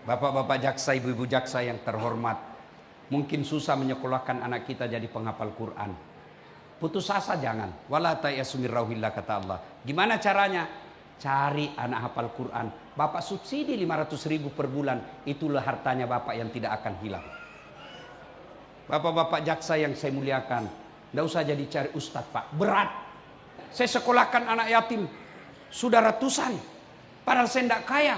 Bapak-bapak jaksa, ibu-ibu jaksa yang terhormat, mungkin susah menyekolahkan anak kita jadi penghafal Quran. Putus asa jangan. Wala ta'yasu min rauhillah, kata Allah. Gimana caranya? Cari anak hafal Quran. Bapak subsidi 500.000 per bulan. Itulah hartanya bapak yang tidak akan hilang. Bapak-bapak jaksa yang saya muliakan, tidak usah jadi cari ustadz pak. Berat. Saya sekolahkan anak yatim sudah ratusan. Padahal saya tidak kaya.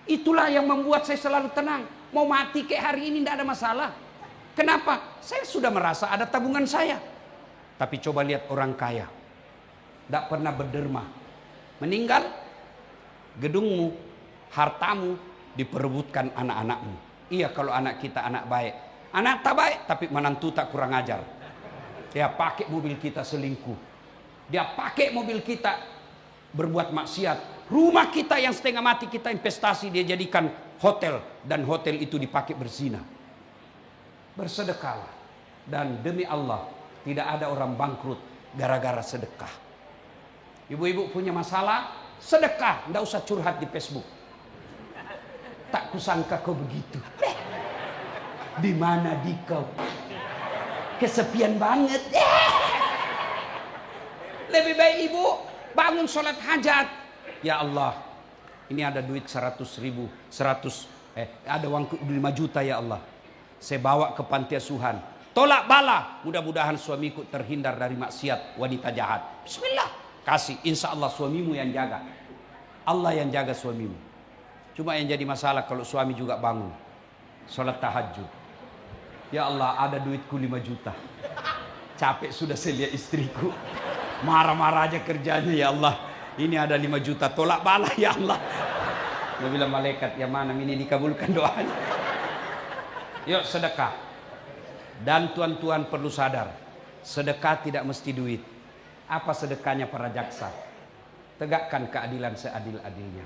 Itulah yang membuat saya selalu tenang. Mau mati kayak hari ini tidak ada masalah. Kenapa? Saya sudah merasa ada tabungan saya. Tapi coba lihat orang kaya, tidak pernah berderma. Meninggal, gedungmu, hartamu diperebutkan anak-anakmu. Iya kalau anak kita anak baik. Anak tak baik tapi menantu tak kurang ajar. Dia pakai mobil kita selingkuh. Dia pakai mobil kita berbuat maksiat. Rumah kita yang setengah mati kita investasi, dia jadikan hotel. Dan hotel itu dipakai berzina. Bersedekahlah. Dan demi Allah, tidak ada orang bangkrut gara-gara sedekah. Ibu-ibu punya masalah, sedekah. Tidak usah curhat di Facebook. Tak kusangka kau begitu. Di mana di kau? Kesepian banget. Lebih baik ibu bangun sholat hajat. Ya Allah, ini ada duit 100.000, ada uang 5 juta ya Allah. Saya bawa ke panti asuhan. Tolak bala, mudah-mudahan suamiku terhindar dari maksiat wanita jahat. Bismillah, kasih. Insya Allah suamimu yang jaga. Allah yang jaga suamimu. Cuma yang jadi masalah kalau suami juga bangun sholat tahajud. Ya Allah, ada duitku 5 juta. Capek sudah saya lihat istriku. Marah-marah aja kerjanya, ya Allah. Ini ada 5 juta, tolak bala ya Allah. Dia bilang malaikat, yang mana ini dikabulkan doanya. Yuk sedekah. Dan tuan-tuan perlu sadar, sedekah tidak mesti duit. Apa sedekahnya para jaksa? Tegakkan keadilan seadil-adilnya.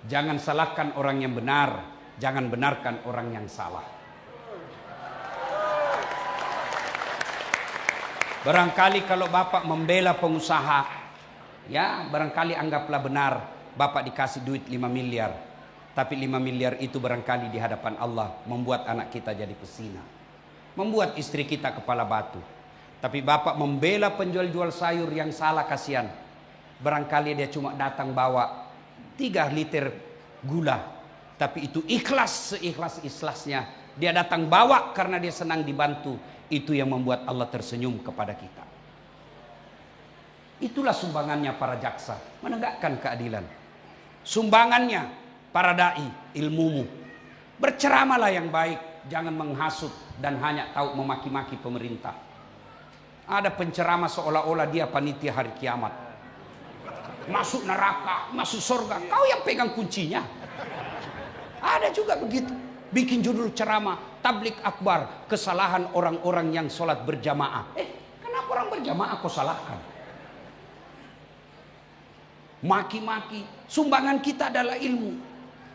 Jangan salahkan orang yang benar, jangan benarkan orang yang salah. Barangkali kalau bapak membela pengusaha, ya barangkali anggaplah benar bapak dikasih duit 5 miliar. Tapi 5 miliar itu barangkali di hadapan Allah membuat anak kita jadi pesina, membuat istri kita kepala batu. Tapi bapak membela penjual-jual sayur yang salah, kasihan. Barangkali dia cuma datang bawa 3 liter gula, tapi itu ikhlas, seikhlas-ikhlasnya. Dia datang bawa karena dia senang dibantu. Itu yang membuat Allah tersenyum kepada kita. Itulah sumbangannya para jaksa, menegakkan keadilan. Sumbangannya para dai, ilmumu. Berceramalah yang baik, jangan menghasut dan hanya tahu memaki-maki pemerintah. Ada penceramah seolah-olah dia panitia hari kiamat. Masuk neraka, masuk surga, kau yang pegang kuncinya. Ada juga begitu. Bikin judul ceramah, tablik akbar, kesalahan orang-orang yang sholat berjamaah. Kenapa orang berjamaah kau salahkan? Maki-maki. Sumbangan kita adalah ilmu.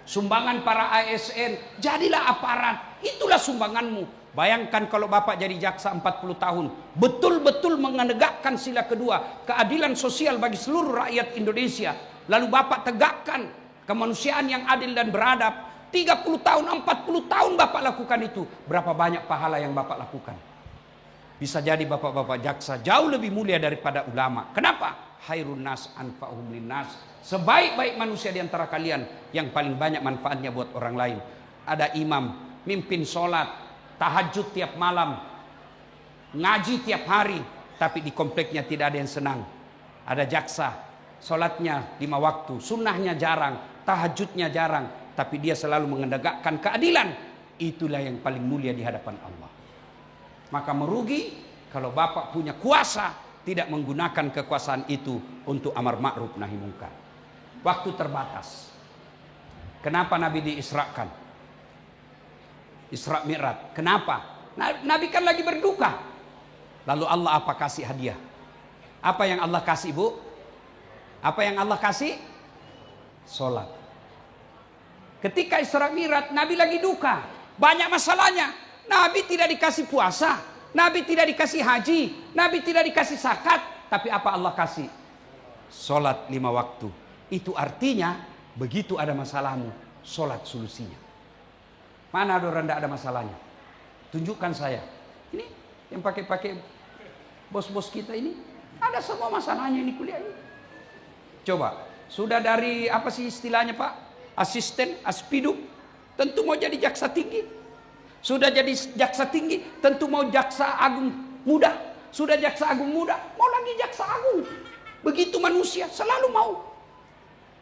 Sumbangan para ASN, jadilah aparat. Itulah sumbanganmu. Bayangkan kalau bapak jadi jaksa 40 tahun, betul-betul menegakkan sila kedua, keadilan sosial bagi seluruh rakyat Indonesia. Lalu bapak tegakkan kemanusiaan yang adil dan beradab. 30 tahun, 40 tahun bapak lakukan itu. Berapa banyak pahala yang bapak lakukan? Bisa jadi bapak-bapak jaksa jauh lebih mulia daripada ulama. Kenapa? Khairun nas anfa'uhum linnas. Sebaik-baik manusia di antara kalian yang paling banyak manfaatnya buat orang lain. Ada imam, mimpin sholat, tahajud tiap malam, ngaji tiap hari, tapi di kompleknya tidak ada yang senang. Ada jaksa, sholatnya 5 waktu, sunnahnya jarang, tahajudnya jarang, tapi dia selalu menegakkan keadilan. Itulah yang paling mulia di hadapan Allah. Maka merugi kalau bapak punya kuasa tidak menggunakan kekuasaan itu untuk amar ma'ruf nahi munkar. Waktu terbatas. Kenapa Nabi diisrakan? Isra Mi'raj. Kenapa? Nabi kan lagi berduka. Lalu Allah apa kasih hadiah? Apa yang Allah kasih, Bu? Apa yang Allah kasih? Salat. Ketika Isra Mi'raj, Nabi lagi duka. Banyak masalahnya. Nabi tidak dikasih puasa. Nabi tidak dikasih haji. Nabi tidak dikasih zakat. Tapi apa Allah kasih? Salat 5 waktu. Itu artinya begitu ada masalahmu, salat solusinya. Mana ada orang tidak ada masalahnya? Tunjukkan saya. Ini yang pakai bos-bos kita ini ada semua masalahnya ini kuliah ini. Coba, sudah dari apa sih istilahnya Pak? Asisten, aspidum, tentu mau jadi jaksa tinggi. Sudah jadi jaksa tinggi, tentu mau jaksa agung muda. Sudah jaksa agung muda, mau lagi jaksa agung. Begitu manusia, selalu mau.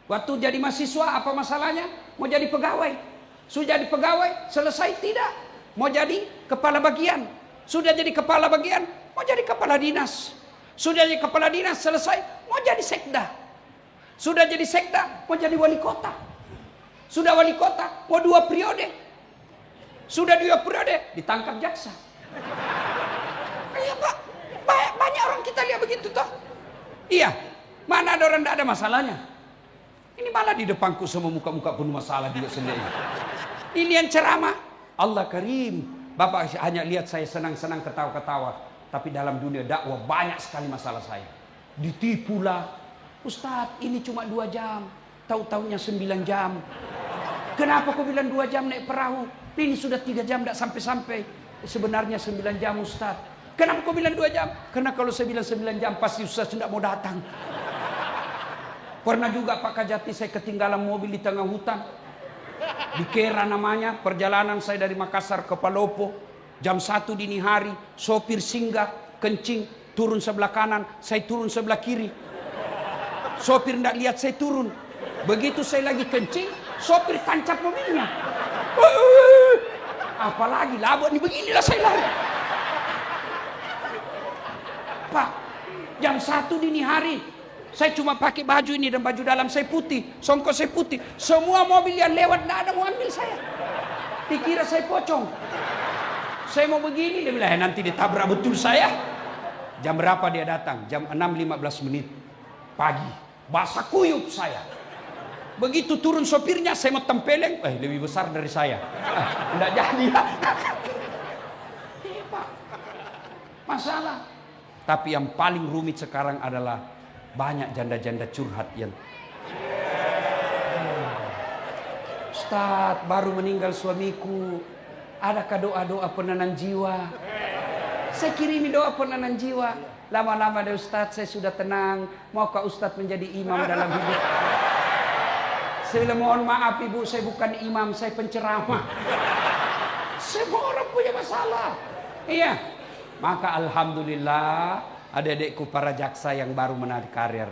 Waktu jadi mahasiswa apa masalahnya? Mau jadi pegawai. Sudah jadi pegawai, selesai tidak. Mau jadi kepala bagian. Sudah jadi kepala bagian, mau jadi kepala dinas. Sudah jadi kepala dinas, selesai, mau jadi sekda. Sudah jadi sekda, mau jadi wali kota. Sudah wali kota, mau 2 periode. Sudah 2 periode, ditangkap jaksa. Iya Pak, banyak orang kita lihat begitu toh. Iya, mana ada orang tidak ada masalahnya. Ini malah di depanku semua muka-muka penuh masalah juga sendiri. Ini yang ceramah. Allah Karim. Bapak hanya lihat saya senang-senang ketawa-ketawa. Tapi dalam dunia dakwah banyak sekali masalah saya. Ditipulah. Ustadz ini cuma 2 jam. Tahu-taunya 9 jam. Kenapa kau bilang 2 jam naik perahu? Ini sudah 3 jam tidak sampai-sampai. Sebenarnya 9 jam Ustadz. Kenapa kau bilang 2 jam? Karena kalau saya bilang 9 jam pasti Ustadz tidak mau datang. Pernah juga Pak Kajati saya ketinggalan mobil di tengah hutan. Di Kera namanya, perjalanan saya dari Makassar ke Palopo. Jam 1 dini hari, sopir singgah, kencing, turun sebelah kanan, saya turun sebelah kiri. Sopir tidak lihat saya turun. Begitu saya lagi kencing, sopir tancap mobilnya. Apalagi labok nih, beginilah saya lari. Pak, jam 1 dini hari. Saya cuma pakai baju ini dan baju dalam saya putih, songkok saya putih. Semua mobil yang lewat tidak ada mau ambil saya. Dikira saya pocong. Saya mau begini, dia bilang nanti ditabrak betul saya. Jam berapa dia datang? Jam 6.15 menit pagi. Basah kuyup saya. Begitu turun sopirnya, saya mau tempeleng, lebih besar dari saya. Tidak jadi. Pak, masalah. Tapi yang paling rumit sekarang adalah banyak janda-janda curhat yang Ustadz, baru meninggal suamiku. Adakah doa-doa penenang jiwa? Saya kirimi doa penenang jiwa. Lama-lama deh Ustadz, saya sudah tenang. Maukah Ustadz menjadi imam dalam hidup? Saya bilang mohon maaf ibu, saya bukan imam, saya penceramah. Semua orang punya masalah. Iya. Maka alhamdulillah adik-adikku para jaksa yang baru menarik karir.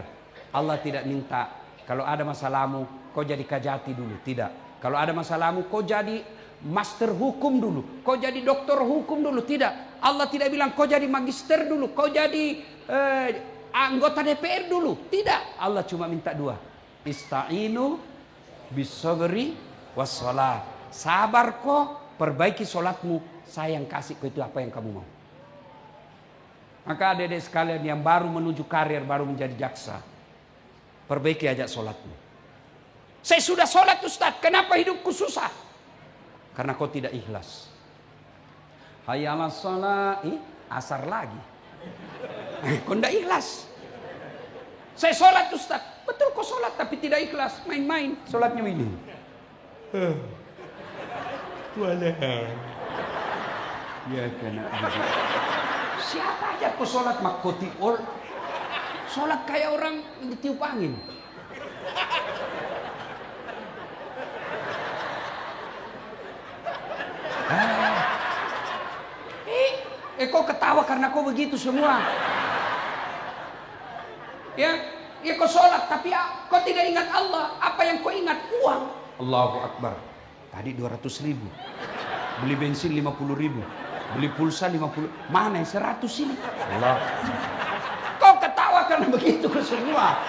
Allah tidak minta kalau ada masalahmu kau jadi Kajati dulu, tidak. Kalau ada masalahmu kau jadi master hukum dulu, kau jadi doktor hukum dulu, tidak. Allah tidak bilang kau jadi magister dulu, kau jadi anggota DPR dulu, tidak. Allah cuma minta 2. Ista'inu bisabri wassalah. Sabar kau, perbaiki solatmu, saya yang kasih kau itu apa yang kamu mau. Maka adik-adik sekalian yang baru menuju karir, baru menjadi jaksa, perbaiki aja sholatmu. Saya sudah sholat Ustaz, kenapa hidupku susah? Karena kau tidak ikhlas. Hayalah sholat, asar lagi. Kau tidak ikhlas. Saya sholat Ustaz, betul kau sholat tapi tidak ikhlas. Main-main, sholatnya ini. Ya kena. Siapa aja kau sholat makoti ol. Sholat kayak orang ditiup angin. Kau ketawa karena kau begitu semua. Ya kau sholat tapi kau tidak ingat Allah. Apa yang kau ingat? Uang. Allahu Akbar. Tadi 200.000. Beli bensin 50.000. Beli pulsa 50, mana yang 100 ini? Allah. Kau ketawa karena begitu ke semua.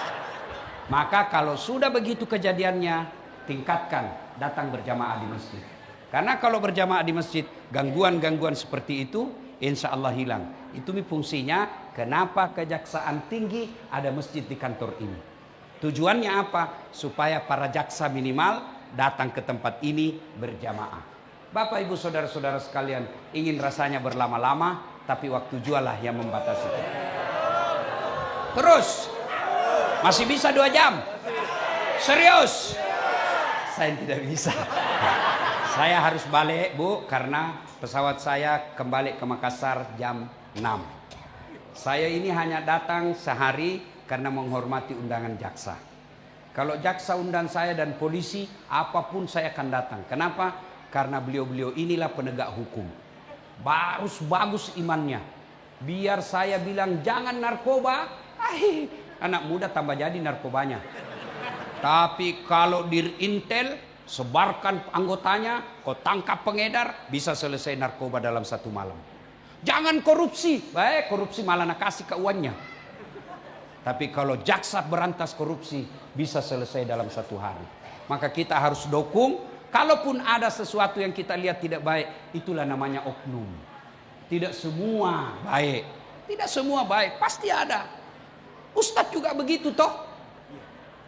Maka kalau sudah begitu kejadiannya, tingkatkan datang berjamaah di masjid. Karena kalau berjamaah di masjid, gangguan-gangguan seperti itu insya Allah hilang. Itu fungsinya kenapa Kejaksaan Tinggi ada masjid di kantor ini. Tujuannya apa? Supaya para jaksa minimal datang ke tempat ini berjamaah. Bapak ibu saudara-saudara sekalian, ingin rasanya berlama-lama, tapi waktu jualah yang membatasi. Terus, masih bisa 2 jam? Serius? Saya tidak bisa. Saya harus balik, Bu, karena pesawat saya kembali ke Makassar jam 6. Saya ini hanya datang sehari karena menghormati undangan jaksa. Kalau jaksa undang saya dan polisi, apapun saya akan datang. Kenapa? Karena beliau-beliau inilah penegak hukum. Bagus imannya. Biar saya bilang jangan narkoba, anak muda tambah jadi narkobanya. Tapi kalau dirintel, sebarkan anggotanya, kau tangkap pengedar, bisa selesai narkoba dalam 1 malam. Jangan korupsi, baik korupsi malah nak kasih keuannya. Tapi kalau jaksa berantas korupsi, bisa selesai dalam 1 hari. Maka kita harus dukung. Kalaupun ada sesuatu yang kita lihat tidak baik, itulah namanya oknum. Tidak semua baik. Tidak semua baik, pasti ada. Ustadz juga begitu toh.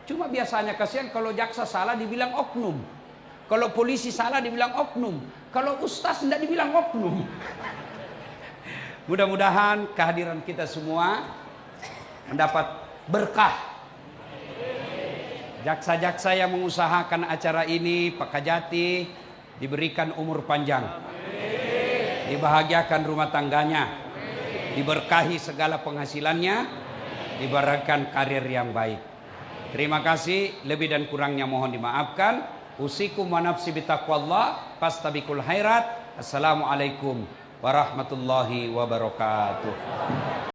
Cuma biasanya kasihan kalau jaksa salah dibilang oknum. Kalau polisi salah dibilang oknum. Kalau ustadz tidak dibilang oknum. Mudah-mudahan kehadiran kita semua mendapat berkah. Jaksa-jaksa yang mengusahakan acara ini, Pak Kajati, diberikan umur panjang. Dibahagiakan rumah tangganya. Diberkahi segala penghasilannya. Diberikan karir yang baik. Terima kasih, lebih dan kurangnya mohon dimaafkan. Usikum wa nafsi bitaqwallah, fastabiqul khairat. Assalamualaikum warahmatullahi wabarakatuh.